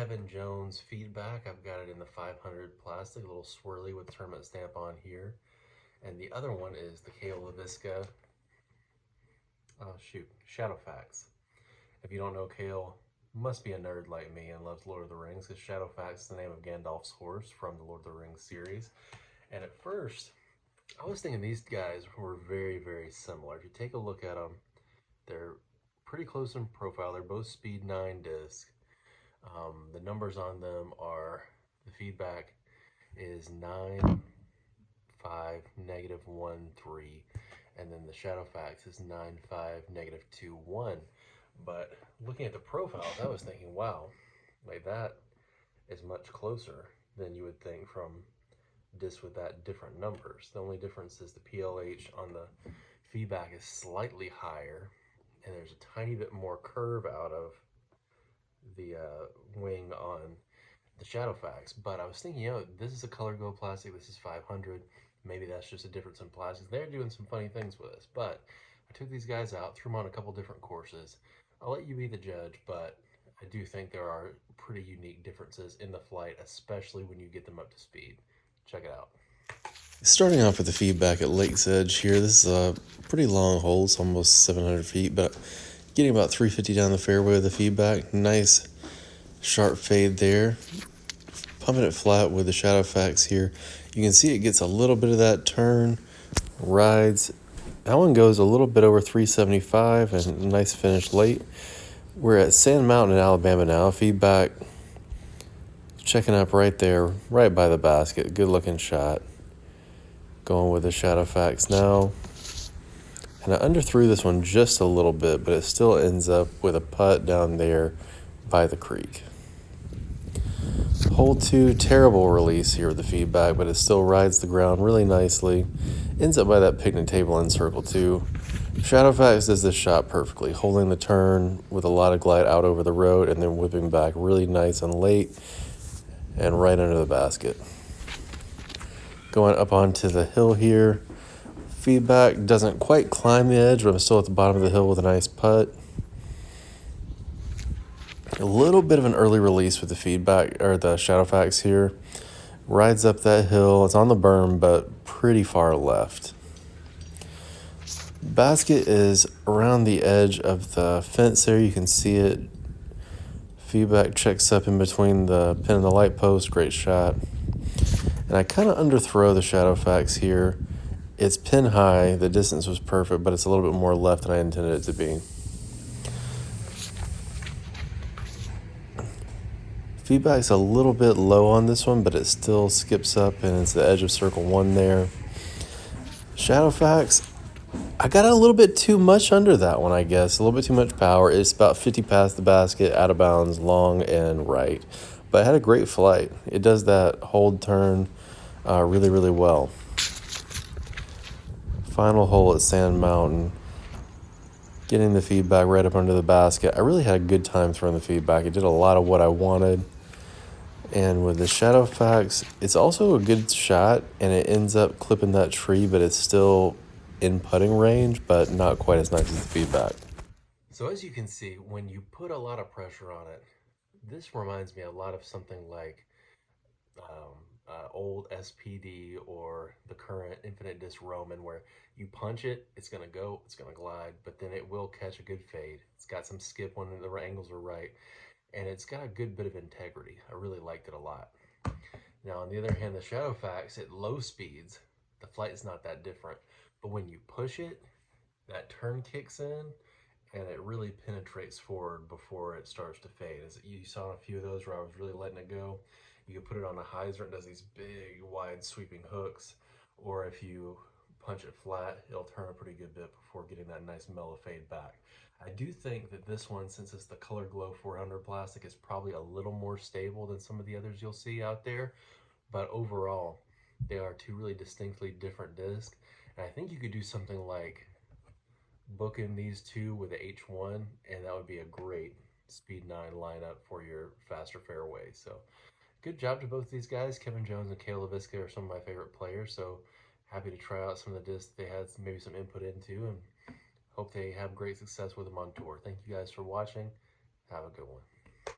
Kevin Jones feedback. I've got it in the 500 plastic, a little swirly with tournament stamp on here. And the other one is the Cale Leviska, Shadowfax. If you don't know Cale, must be a nerd like me and loves Lord of the Rings, because Shadowfax is the name of Gandalf's horse from the Lord of the Rings series. And at first, I was thinking these guys were very, very similar. If you take a look at them, they're pretty close in profile. They're both Speed 9 disc. The numbers on them are, the feedback is 9, 5, -1, 3, and then the Shadowfax is 9, 5, -2, 1. But looking at the profiles, I was thinking, wow, like that is much closer than you would think from discs with that different numbers. The only difference is the PLH on the feedback is slightly higher, and there's a tiny bit more curve out of the wing on the Shadowfax. But I was thinking, this is a color glow plastic, this is 500. Maybe that's just a difference in plastics. They're doing some funny things with this, but I took these guys out, threw them on a couple different courses. I'll let you be the judge, but I do think there are pretty unique differences in the flight, especially when you get them up to speed. Check it out. Starting off with the feedback at Lake's Edge here, this is a pretty long hole, it's almost 700 feet, but getting about 350 down the fairway with the feedback. Nice sharp fade there. Pumping it flat with the Shadowfax here. You can see it gets a little bit of that turn, rides. That one goes a little bit over 375 and a nice finish late. We're at Sand Mountain in Alabama now. Feedback checking up right there, right by the basket. Good looking shot. Going with the Shadowfax now. And I underthrew this one just a little bit, but it still ends up with a putt down there by the creek. Hole 2, terrible release here with the feedback, but it still rides the ground really nicely. Ends up by that picnic table in circle 2. Shadowfax does this shot perfectly, holding the turn with a lot of glide out over the road and then whipping back really nice and late and right under the basket. Going up onto the hill here. Feedback doesn't quite climb the edge, but I'm still at the bottom of the hill with a nice putt. A little bit of an early release with the feedback, or the Shadowfax here. Rides up that hill. It's on the berm, but pretty far left. Basket is around the edge of the fence there. You can see it. Feedback checks up in between the pin and the light post. Great shot. And I kind of underthrow the Shadowfax here. It's pin high. The distance was perfect, but it's a little bit more left than I intended it to be. Feedback's a little bit low on this one, but it still skips up and it's the edge of circle 1 there. Shadowfax, I got a little bit too much under that one, I guess. A little bit too much power. It's about 50 past the basket, out of bounds, long and right. But it had a great flight. It does that hold turn really, really well. Final hole at Sand Mountain. Getting the feedback right up under the basket. I really had a good time throwing the feedback. It did a lot of what I wanted. And with the Shadowfax, it's also a good shot, and it ends up clipping that tree, but it's still in putting range, but not quite as nice as the feedback. So as you can see, when you put a lot of pressure on it, this reminds me a lot of something like old SPD or the current Infinite Disc Roman, where you punch it, it's going to go, it's going to glide, but then it will catch a good fade. It's got some skip when the angles are right, and it's got a good bit of integrity. I really liked it a lot. Now, on the other hand, the Shadowfax at low speeds, the flight is not that different, but when you push it, that turn kicks in, and it really penetrates forward before it starts to fade. As you saw a few of those where I was really letting it go. You can put it on a hyzer, it does these big, wide, sweeping hooks, or if you punch it flat, it'll turn a pretty good bit before getting that nice mellow fade back. I do think that this one, since it's the Color Glow 400 plastic, is probably a little more stable than some of the others you'll see out there, but overall, they are two really distinctly different discs, and I think you could do something like booking these two with the H1, and that would be a great Speed 9 lineup for your faster fairway. So good job to both these guys. Kevin Jones and Cale Leviska are some of my favorite players, so happy to try out some of the discs they had maybe some input into, and hope they have great success with them on tour. Thank you guys for watching. Have a good one.